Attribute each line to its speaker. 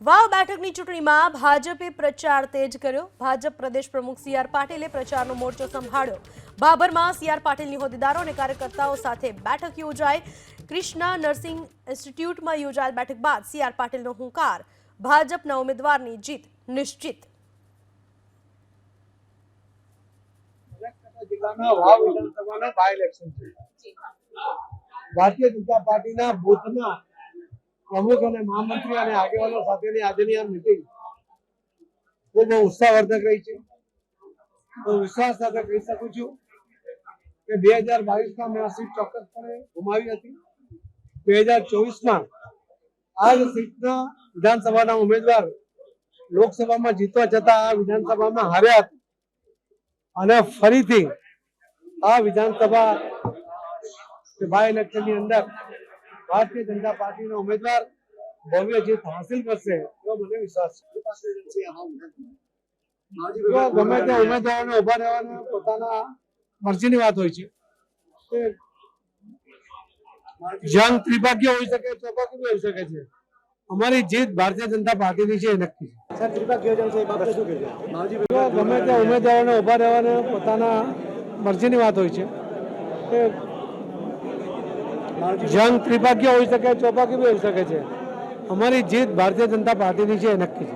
Speaker 1: વાવ બેઠકની ચૂંટણીમાં ભાજપે પ્રચાર તેજ કર્યો। ભાજપ પ્રદેશ પ્રમુખ સી.આર. પાટીલે પ્રચારનો મોરચો સંભાળ્યો। બાબરમાં સી.આર. પાટીલની હોદ્દેદારો અને કાર્યકર્તાઓ સાથે બેઠક યોજાઈ। કૃષ્ણા નર્સિંગ ઇન્સ્ટિટ્યૂટમાં યોજાયેલ બેઠક બાદ સી.આર. પાટીલનો હુંકાર, ભાજપના ઉમેદવારની જીત નિશ્ચિત।
Speaker 2: જિલ્લાના વાવ વિધાનસભાના બાય ઇલેક્શન છે। ભારતીય જનતા પાર્ટીના બૂથના પ્રમુખ અને મહામંત્રી અને આગેવાનો સાથેની આજની આ મીટિંગ ખૂબ ઉત્સાહવર્ધક રહી છે। તો વિશ્વાસ સાથે કહી શકું છું કે 2022માં મેં આ સીટ ચોક્કસપણે ગુમાવી હતી। 2024માં આ જ સીટના વિધાનસભાના ઉમેદવાર લોકસભામાં જીતવા છતાં આ વિધાનસભામાં હાર્યા હતા અને ફરીથી આ વિધાનસભા બાય ઇલેક્શનની અંદર ભારતીય જનતા પાર્ટીના ઉમેદવાર ભવ્ય જીત હાંસિલ કરશે એવો મને વિશ્વાસ છે। ગમે તે ઉમેદવારોને ઉભા રહેવાના પોતાના મરજીની વાત હોય છે। જંગ ત્રિભાગ્ય હોઈ શકે, ચોપાકી હોઈ શકે છે। અમારી જીત ભારતીય જનતા પાર્ટીની છે, નક્કી છે। ગમે તે ઉમેદવારોને ઉભા રહેવાના પોતાના મરજીની વાત હોય છે। જંગ ત્રિભાગ્ય હોઈ શકે, ચોપાકી હોઈ શકે છે। અમારી જીત ભારતીય જનતા પાર્ટીની છે, નક્કી છે।